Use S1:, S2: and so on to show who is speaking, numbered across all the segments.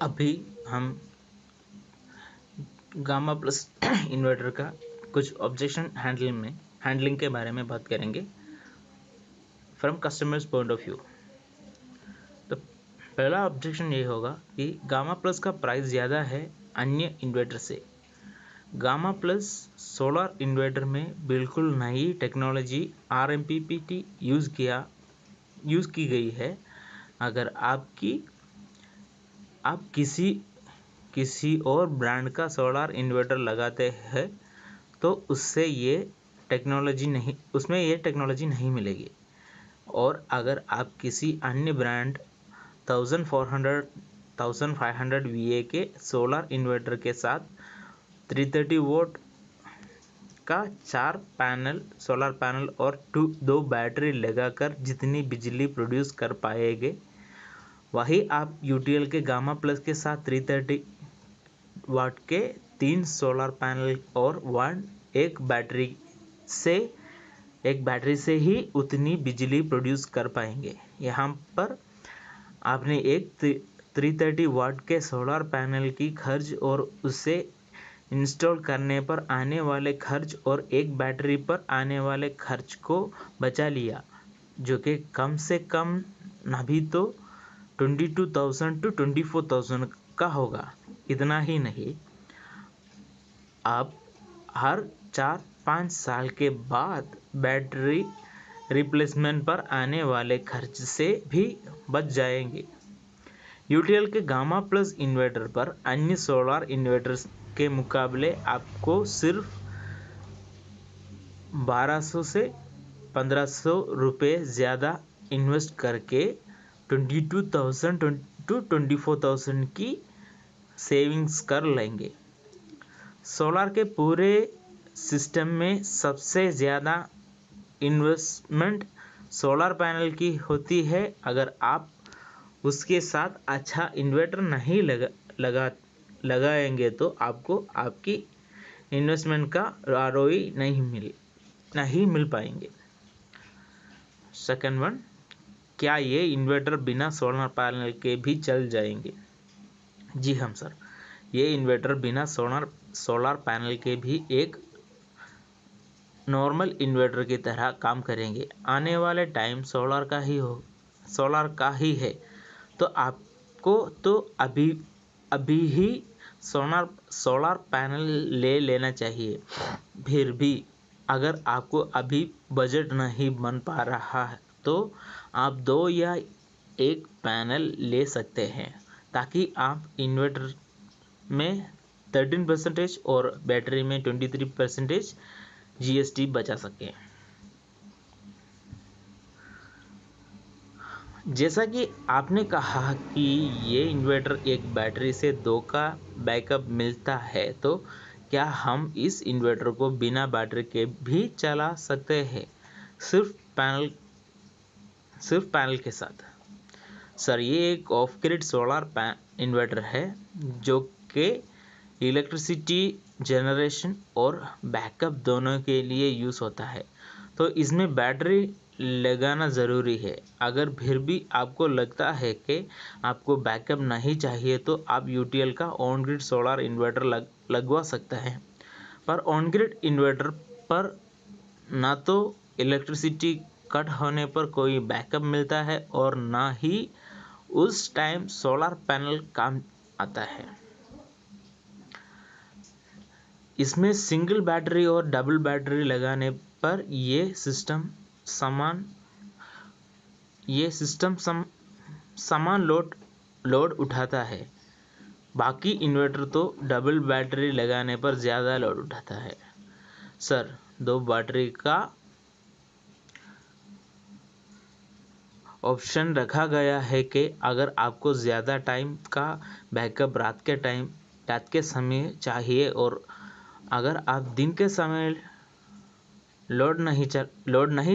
S1: अभी हम gamma plus inverter का कुछ ऑब्जेक्शन हैंडलिंग के बारे में बात करेंगे from customers point of view. तो पहला ऑब्जेक्शन ये होगा कि गामा प्लस का प्राइस ज़्यादा है अन्य इन्वर्टर से। गामा प्लस सोलर इन्वर्टर में बिल्कुल नई टेक्नोलॉजी RMPPT यूज़ की गई है। अगर आप किसी और ब्रांड का सोलर इन्वर्टर लगाते हैं तो उसमें ये टेक्नोलॉजी नहीं मिलेगी। और अगर आप किसी अन्य ब्रांड 1400-1500 VA के सोलर इन्वर्टर के साथ 330 वोल्ट का 4 सोलर पैनल और 2 बैटरी लगाकर जितनी बिजली प्रोड्यूस कर पाएंगे, वही आप UTL के गामा प्लस के साथ 330 वाट के 3 सोलर पैनल और एक बैटरी से ही उतनी बिजली प्रोड्यूस कर पाएंगे। यहाँ पर आपने एक 330 वाट के सोलर पैनल की खर्च और उसे इंस्टॉल करने पर आने वाले खर्च और एक बैटरी पर आने वाले खर्च को बचा लिया, जो कि कम से कम ना भी तो 22,000 to 24,000 का होगा। इतना ही नहीं, आप हर 4-5 साल के बाद बैटरी रिप्लेसमेंट पर आने वाले खर्च से भी बच जाएंगे। UTL के गामा प्लस इन्वर्टर पर अन्य सोलर इन्वर्टर्स के मुकाबले आपको सिर्फ 1200 से 1500 रुपये ज़्यादा इन्वेस्ट करके 22,000 to 24,000 की सेविंग्स कर लेंगे। सोलर के पूरे सिस्टम में सबसे ज़्यादा इन्वेस्टमेंट सोलर पैनल की होती है। अगर आप उसके साथ अच्छा इन्वर्टर नहीं लगाएंगे तो आपको आपकी इन्वेस्टमेंट का ROI नहीं मिल पाएंगे। सेकंड वन, क्या ये इन्वर्टर बिना सोलर पैनल के भी चल जाएंगे? जी हाँ सर, ये इन्वर्टर बिना सोलर पैनल के भी एक नॉर्मल इन्वर्टर की तरह काम करेंगे। आने वाले टाइम सोलर का ही है, तो आपको तो अभी ही सोलर पैनल ले लेना चाहिए। फिर भी अगर आपको अभी बजट नहीं बन पा रहा है तो आप 2 या 1 पैनल ले सकते हैं, ताकि आप इन्वर्टर में 13% और बैटरी में 23% GST बचा सकें। जैसा कि आपने कहा कि ये इन्वर्टर एक बैटरी से 2 का बैकअप मिलता है, तो क्या हम इस इन्वर्टर को बिना बैटरी के भी चला सकते हैं, सिर्फ पैनल के साथ? सर, ये एक ऑफ ग्रिड सोलर इन्वर्टर है जो कि इलेक्ट्रिसिटी जनरेशन और बैकअप दोनों के लिए यूज़ होता है, तो इसमें बैटरी लगाना ज़रूरी है। अगर फिर भी आपको लगता है कि आपको बैकअप नहीं चाहिए तो आप UTL का ऑन ग्रिड सोलर इन्वर्टर लगवा सकते हैं। पर ऑन ग्रिड इन्वर्टर पर ना तो इलेक्ट्रिसिटी कट होने पर कोई बैकअप मिलता है और ना ही उस टाइम सोलर पैनल काम आता है। इसमें सिंगल बैटरी और डबल बैटरी लगाने पर ये सिस्टम समान लोड उठाता है। बाकी इन्वर्टर तो डबल बैटरी लगाने पर ज़्यादा लोड उठाता है। सर, 2 बैटरी का ऑप्शन रखा गया है कि अगर आपको ज़्यादा टाइम का बैकअप रात के समय चाहिए और अगर आप दिन के समय लोड नहीं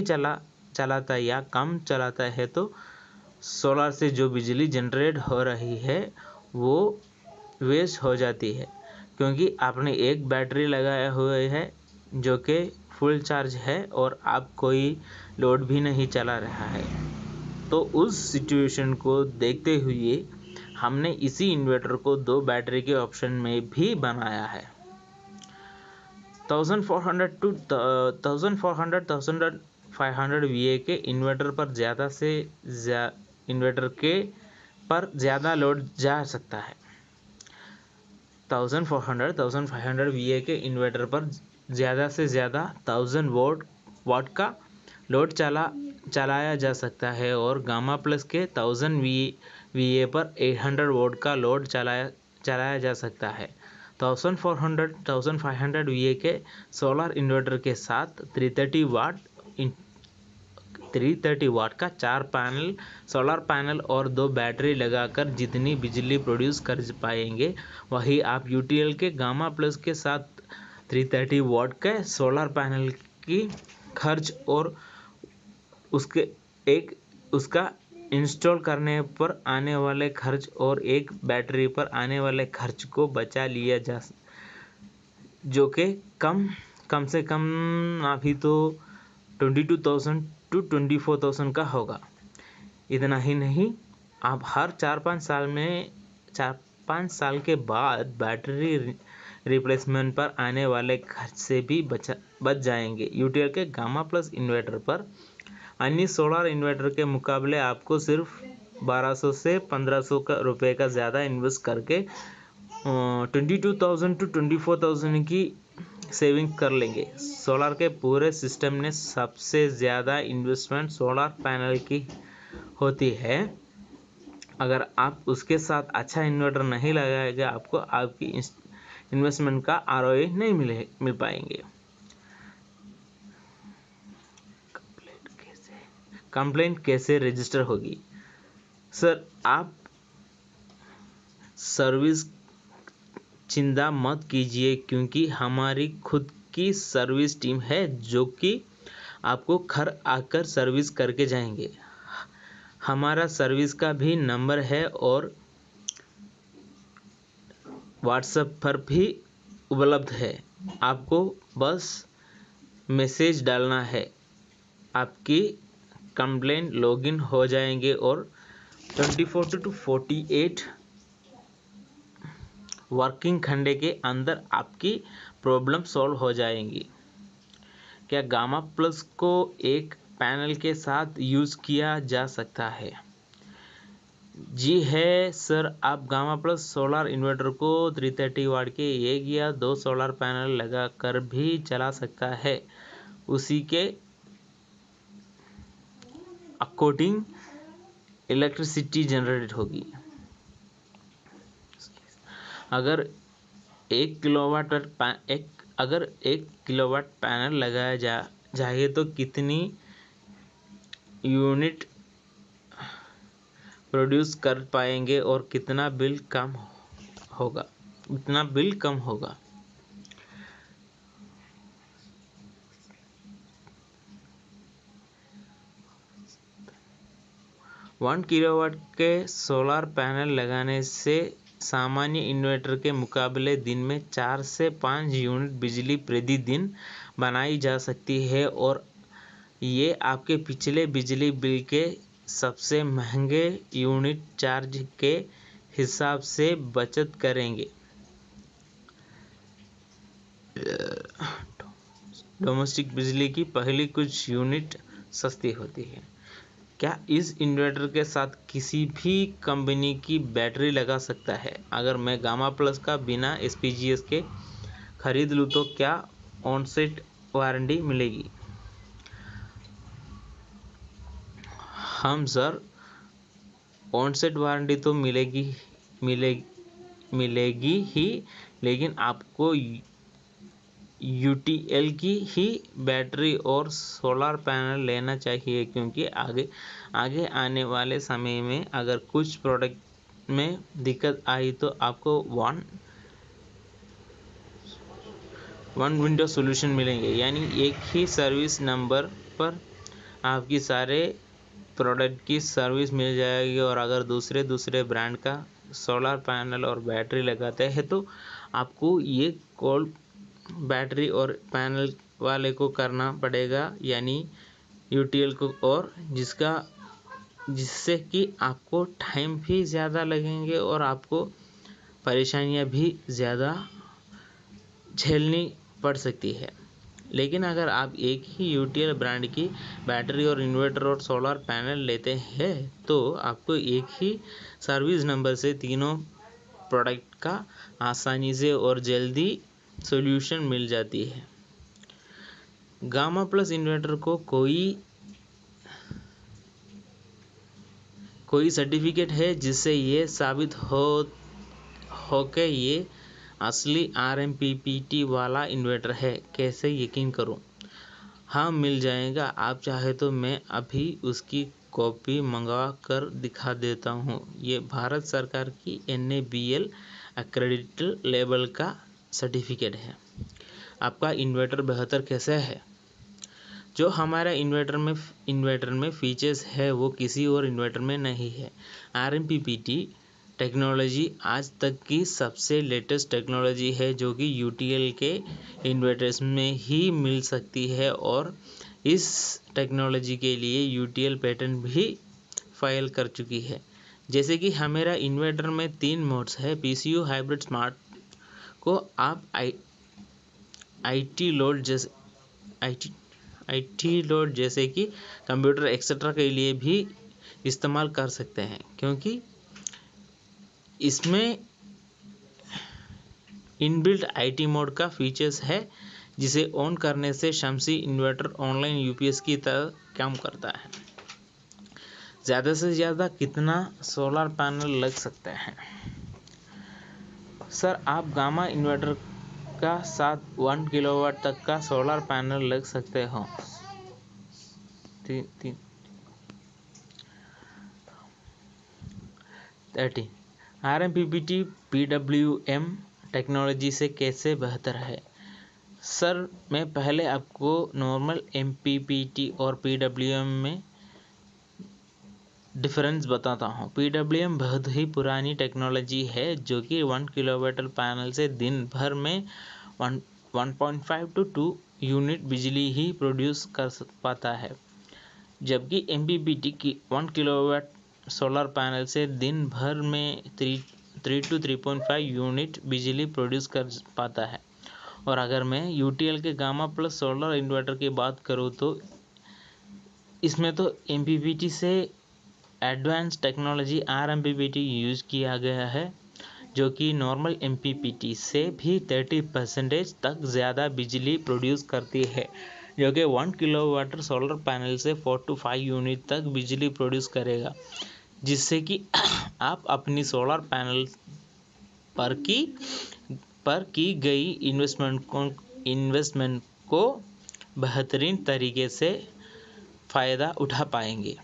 S1: चलाता या कम चलाता है तो सोलर से जो बिजली जनरेट हो रही है वो वेस्ट हो जाती है, क्योंकि आपने एक बैटरी लगाया हुआ है जो कि फुल चार्ज है और आप कोई लोड भी नहीं चला रहा है। तो उस सिचुएशन को देखते हुए हमने इसी इन्वर्टर को 2 बैटरी के ऑप्शन में भी बनाया है। 1400 to 1500 VA के इन्वर्टर पर ज़्यादा लोड जा सकता है। 1500 VA के इन्वर्टर पर ज़्यादा से ज़्यादा 1000 वाट का लोड चलाया जा सकता है और गामा प्लस के 1000 VA पर 800 वोल्ट का लोड चलाया जा सकता है। 1500 VA के सोलर इन्वर्टर के साथ 330 वाट का 4 सोलर पैनल और 2 बैटरी लगाकर जितनी बिजली प्रोड्यूस कर पाएंगे वही आप यूटीएल के गामा प्लस के साथ 330 वाट के सोलर पैनल की खर्च और उसका इंस्टॉल करने पर आने वाले खर्च और एक बैटरी पर आने वाले खर्च को बचा लिया जा, जो कि कम से कम अभी तो 22,000 to 24,000 का होगा। इतना ही नहीं, आप हर 4-5 साल के बाद बैटरी रिप्लेसमेंट पर आने वाले खर्च से भी बच जाएंगे। यूटीएल के गामा प्लस इन्वर्टर पर अन्य सोलर इन्वर्टर के मुकाबले आपको सिर्फ 1200 से 1500 रुपये का ज़्यादा इन्वेस्ट करके 22,000 to 24,000 की सेविंग कर लेंगे। सोलर के पूरे सिस्टम में सबसे ज़्यादा इन्वेस्टमेंट सोलर पैनल की होती है। अगर आप उसके साथ अच्छा इन्वर्टर नहीं लगाएंगे आपको आपकी इन्वेस्टमेंट का आरओआई नहीं मिल पाएंगे। कंप्लेंट कैसे रजिस्टर होगी? सर, आप सर्विस चिंता मत कीजिए क्योंकि हमारी खुद की सर्विस टीम है जो कि आपको घर आकर सर्विस करके जाएंगे। हमारा सर्विस का भी नंबर है और व्हाट्सएप पर भी उपलब्ध है। आपको बस मैसेज डालना है, आपकी कंप्लेंट लॉगिन हो जाएंगे और 24 to 48 वर्किंग घंटे के अंदर आपकी प्रॉब्लम सॉल्व हो जाएंगी। क्या गामा प्लस को एक पैनल के साथ यूज़ किया जा सकता है? जी है सर, आप गामा प्लस सोलर इन्वर्टर को 330 वाट के 1 या 2 सोलर पैनल लगाकर भी चला सकता है। उसी के अकॉर्डिंग इलेक्ट्रिसिटी जनरेट होगी। अगर 1 किलोवाट पैनल लगाया जाए तो कितनी यूनिट प्रोड्यूस कर पाएंगे और कितना बिल कम होगा? 1 किलोवाट के सोलर पैनल लगाने से सामान्य इन्वर्टर के मुकाबले दिन में 4 से 5 यूनिट बिजली प्रतिदिन बनाई जा सकती है और ये आपके पिछले बिजली बिल के सबसे महंगे यूनिट चार्ज के हिसाब से बचत करेंगे। डोमेस्टिक बिजली की पहली कुछ यूनिट सस्ती होती है। क्या इस इन्वर्टर के साथ किसी भी कंपनी की बैटरी लगा सकता है? अगर मैं गामा प्लस का बिना SPGS के खरीद लूँ तो क्या ऑनसेट वारंटी मिलेगी? हम सर, ऑनसेट वारंटी तो मिलेगी ही, लेकिन आपको यूटीएल की ही बैटरी और सोलर पैनल लेना चाहिए क्योंकि आगे आने वाले समय में अगर कुछ प्रोडक्ट में दिक्कत आई तो आपको वन विंडो सॉल्यूशन मिलेंगे, यानी एक ही सर्विस नंबर पर आपकी सारे प्रोडक्ट की सर्विस मिल जाएगी। और अगर दूसरे ब्रांड का सोलर पैनल और बैटरी लगाते हैं तो आपको ये कॉल बैटरी और पैनल वाले को करना पड़ेगा, यानी यूटीएल को, और जिससे कि आपको टाइम भी ज़्यादा लगेंगे और आपको परेशानियां भी ज़्यादा झेलनी पड़ सकती है। लेकिन अगर आप एक ही यूटीएल ब्रांड की बैटरी और इन्वर्टर और सोलर पैनल लेते हैं तो आपको एक ही सर्विस नंबर से तीनों प्रोडक्ट का आसानी से और जल्दी सॉल्यूशन मिल जाती है। गामा प्लस इन्वर्टर को कोई सर्टिफिकेट है जिससे ये साबित हो के ये असली RMPPT वाला इन्वर्टर है? कैसे यकीन करूं? हाँ, मिल जाएगा। आप चाहे तो मैं अभी उसकी कॉपी मंगवा कर दिखा देता हूँ। ये भारत सरकार की NABL एक्रेडिटेड लेवल का सर्टिफिकेट है। आपका इन्वर्टर बेहतर कैसे है? जो हमारा इन्वर्टर में फीचर्स है वो किसी और इन्वर्टर में नहीं है। RMPPT टेक्नोलॉजी आज तक की सबसे लेटेस्ट टेक्नोलॉजी है जो कि UTL के इन्वर्टर्स में ही मिल सकती है और इस टेक्नोलॉजी के लिए UTL पेटेंट भी फाइल कर चुकी है। जैसे कि हमारा इन्वर्टर में 3 मोड्स है। PCU हाइब्रिड स्मार्ट को आप IT लोड जैसे कि कंप्यूटर एक्सेट्रा के लिए भी इस्तेमाल कर सकते हैं, क्योंकि इसमें इनबिल्ट IT मोड का फीचर्स है जिसे ऑन करने से शमसी इन्वर्टर ऑनलाइन UPS की तरह काम करता है। ज़्यादा से ज़्यादा कितना सोलर पैनल लग सकते हैं? सर, आप गामा इन्वर्टर का साथ 1 किलोवाट तक का सोलर पैनल लग सकते हो। 30 RMPPT PWM टेक्नोलॉजी से कैसे बेहतर है? सर, मैं पहले आपको नॉर्मल MPPT और PWM में डिफरेंस बताता हूँ। PWM बहुत ही पुरानी टेक्नोलॉजी है जो कि 1 किलोवाट पैनल से दिन भर में 1.5 to 2 यूनिट बिजली ही प्रोड्यूस कर पाता है, जबकि MPPT की 1 किलोवाट सोलर पैनल से दिन भर में 3 to 3.5 यूनिट बिजली प्रोड्यूस कर पाता है। और अगर मैं UTL के गामा प्लस सोलर इन्वर्टर की बात करूँ तो इसमें तो MPPT से एडवांस टेक्नोलॉजी RMPPT यूज़ किया गया है, जो कि नॉर्मल MPPT से भी 30% तक ज़्यादा बिजली प्रोड्यूस करती है, जो कि 1 किलोवाट सोलर पैनल से 4 to 5 यूनिट तक बिजली प्रोड्यूस करेगा, जिससे कि आप अपनी सोलर पैनल पर की गई इन्वेस्टमेंट को बेहतरीन तरीके से फ़ायदा उठा पाएंगे।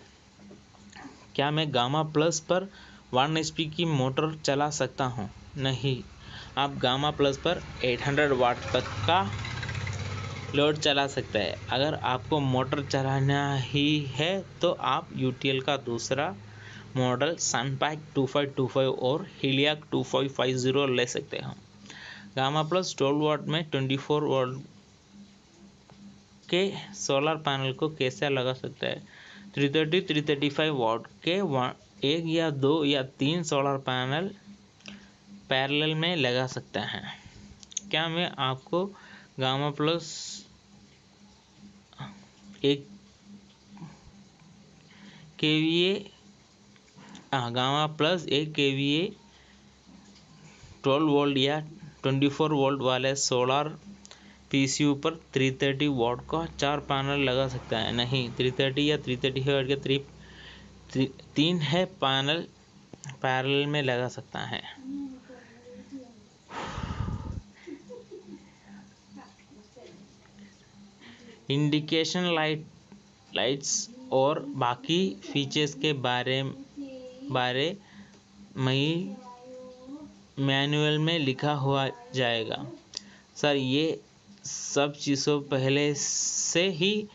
S1: क्या मैं गामा प्लस पर 1 HP की मोटर चला सकता हूँ? नहीं, आप गामा प्लस पर 800 वाट तक का लोड चला सकते हैं। अगर आपको मोटर चलाना ही है तो आप UTL का दूसरा मॉडल सनपैक 2525 और हीलियाक 2550 ले सकते हैं। गामा प्लस 12 वाट में 24 वाट के सोलर पैनल को कैसे लगा सकता है? 335 वाट के 1 या 2 या 3 सोलर पैनल पैरेलल में लगा सकते हैं। क्या मैं आपको गामा प्लस 1 kVA 12 वोल्ट या 24 वोल्ट वाले सोलर PCU पर 330 वाट का 4 पैनल लगा सकता है? नहीं, 330 या 335 वाट के 3 है पैनल पैरेलल में लगा सकता है। इंडिकेशन लाइट्स और बाकी फीचर्स के बारे में मैनुअल में लिखा हुआ जाएगा। सर, ये सब चीज़ों पहले से ही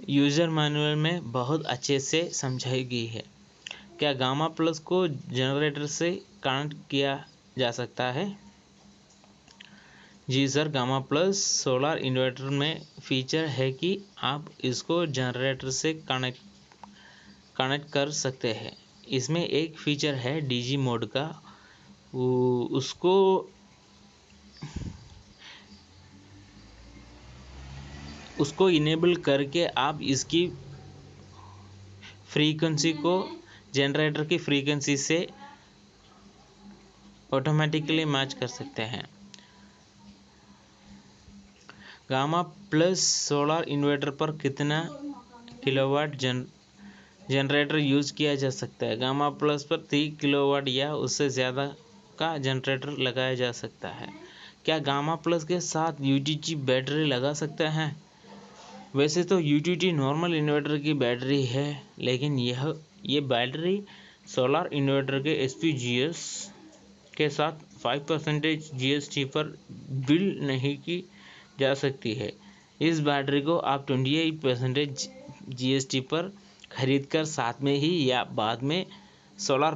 S1: यूज़र मैनुअल में बहुत अच्छे से समझाई गई है। क्या गामा प्लस को जनरेटर से कनेक्ट किया जा सकता है? जी sir, gamma plus solar inverter में फीचर है कि आप इसको जनरेटर से कनेक्ट कनेक्ट कर सकते हैं। इसमें एक फीचर है डीजी मोड का, उसको इनेबल करके आप इसकी फ्रीक्वेंसी को जनरेटर की फ्रीक्वेंसी से ऑटोमेटिकली मैच कर सकते हैं। गामा प्लस सोलर इन्वर्टर पर कितना किलोवाट जनरेटर यूज किया जा सकता है? गामा प्लस पर 3 किलोवाट या उससे ज़्यादा का जनरेटर लगाया जा सकता है। क्या गामा प्लस के साथ यूटीटी बैटरी लगा सकते हैं? वैसे तो यूटीटी नॉर्मल इन्वर्टर की बैटरी है, लेकिन ये बैटरी सोलर इन्वर्टर के एसपीजीएस के साथ 5% जीएसटी पर बिल नहीं की जा सकती है। इस बैटरी को आप 28% जीएसटी पर खरीद कर साथ में ही या बाद में सोलर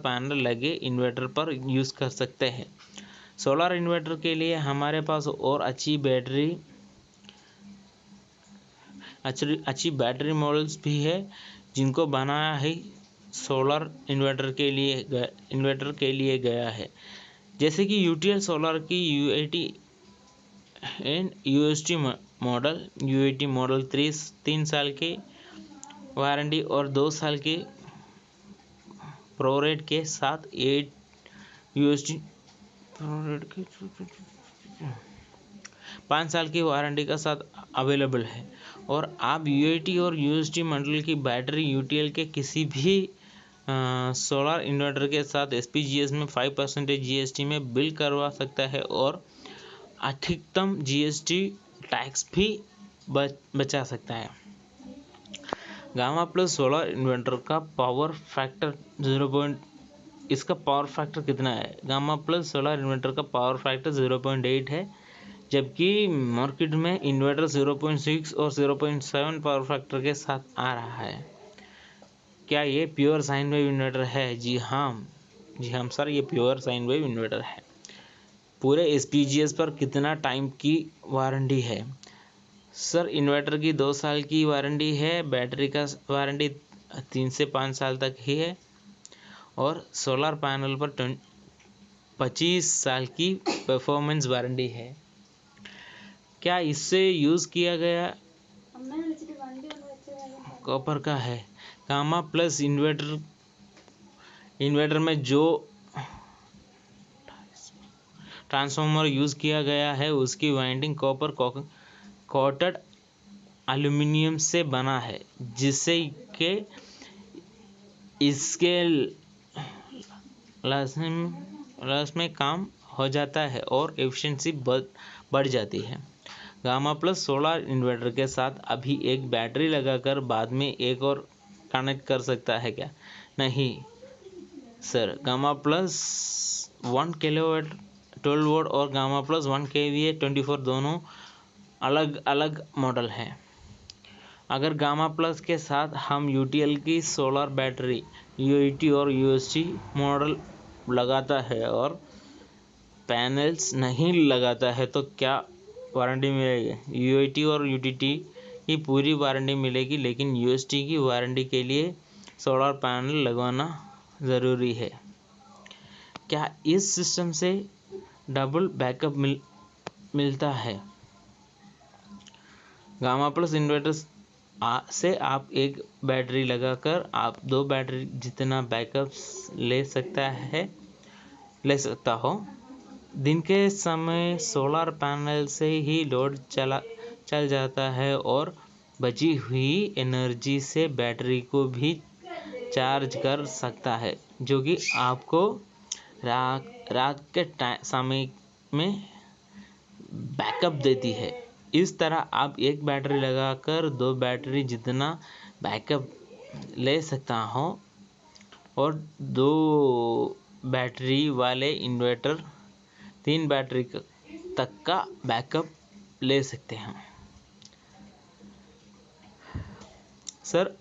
S1: पैनल लगे इन्वर्टर पर यूज़ कर सकते हैं। सोलर इन्वर्टर के लिए हमारे पास और अच्छी बैटरी मॉडल्स भी है जिनको बनाया है सोलर इन्वर्टर के लिए गया है, जैसे कि यूटीएल सोलर की यूएटी एंड यूएसटी मॉडल 3 साल के वारंटी और 2 साल के प्रोरेट के साथ 8 यूएसटी प्रोरेट के 5 साल की वारंटी के साथ अवेलेबल है। और आप यूएटी और यूएसटी मॉडल की बैटरी यूटीएल के किसी भी सोलर इन्वर्टर के साथ एसपीजीएस में 5% जीएसटी में बिल करवा सकता है और अधिकतम जीएसटी टैक्स भी बचा सकता है। गामा प्लस सोलर इन्वर्टर का पावर फैक्टर इसका पावर फैक्टर कितना है? गामा प्लस सोलर इन्वर्टर का पावर फैक्टर 0.8 है, जबकि मार्केट में इन्वर्टर 0.6 और 0.7 पावर फैक्टर के साथ आ रहा है। क्या ये प्योर साइन वेव इन्वर्टर है? जी हाँ सर, ये प्योर साइन वेव इन्वर्टर है। पूरे एसपीजीएस पर कितना टाइम की वारंटी है? सर, इन्वर्टर की 2 साल की वारंटी है, बैटरी का वारंटी 3 से 5 साल तक ही है और सोलर पैनल पर 25 साल की परफॉर्मेंस वारंटी है। क्या इससे यूज़ किया गया कॉपर का है? गामा प्लस इन्वर्टर में जो ट्रांसफार्मर यूज़ किया गया है उसकी वाइंडिंग कॉपर कोटेड एल्यूमिनियम से बना है, जिससे कि इसके लॉस में काम हो जाता है और एफिशिएंसी बढ़ जाती है। गामा प्लस सोलर इन्वर्टर के साथ अभी एक बैटरी लगाकर बाद में एक और कनेक्ट कर सकता है क्या? नहीं sir, gamma plus 1 kilowatt 12 volt और गामा प्लस 1 kVA 24 दोनों अलग अलग मॉडल हैं। अगर गामा प्लस के साथ हम यूटीएल की सोलर बैटरी यूएटी और यूएसटी मॉडल लगाता है और पैनल्स नहीं लगाता है तो क्या वारंटी मिलेगी? यूएटी और यूटीटी की पूरी वारंटी मिलेगी, लेकिन यूएसटी की वारंटी के लिए सोलर पैनल लगवाना ज़रूरी है। क्या इस सिस्टम से डबल बैकअप मिलता है? गामा प्लस इन्वर्टर से आप एक बैटरी लगाकर आप 2 बैटरी जितना बैकअप ले सकता हो। दिन के समय सोलर पैनल से ही लोड चल जाता है और बची हुई एनर्जी से बैटरी को भी चार्ज कर सकता है, जो कि आपको रात के समय में बैकअप देती है। इस तरह आप एक बैटरी लगाकर 2 बैटरी जितना बैकअप ले सकता हो और 2 बैटरी वाले इन्वर्टर 3 बैटरी तक का बैकअप ले सकते हैं। सर,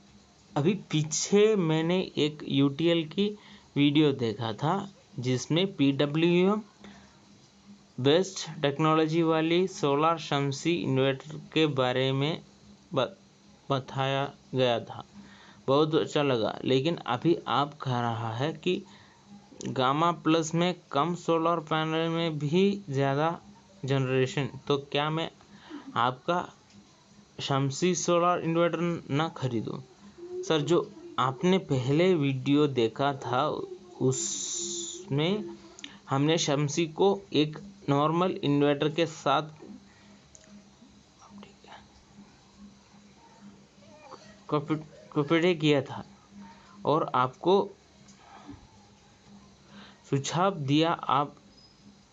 S1: अभी पीछे मैंने एक यूटीएल की वीडियो देखा था जिसमें पीडब्ल्यूएम बेस्ट टेक्नोलॉजी वाली सोलर शमसी इन्वर्टर के बारे में बताया गया था, बहुत अच्छा लगा। लेकिन अभी आप कह रहा है कि गामा प्लस में कम सोलर पैनल में भी ज़्यादा जनरेशन, तो क्या मैं आपका शमसी सोलर इन्वर्टर ना खरीदूं? सर, जो आपने पहले वीडियो देखा था उसमें हमने शमसी को एक नॉर्मल इन्वर्टर के साथ कॉम्पेयर किया था और आपको सुझाव दिया आप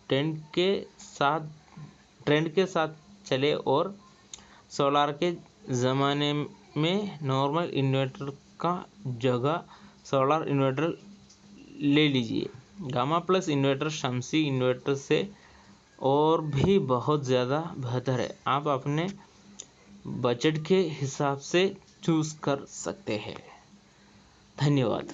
S1: ट्रेंड के साथ चले और सोलार के ज़माने में नॉर्मल इन्वर्टर का जगह सोलर इन्वर्टर ले लीजिए। गामा प्लस इन्वर्टर शमसी इन्वर्टर से और भी बहुत ज़्यादा बेहतर है। आप अपने बजट के हिसाब से चूज़ कर सकते हैं। धन्यवाद।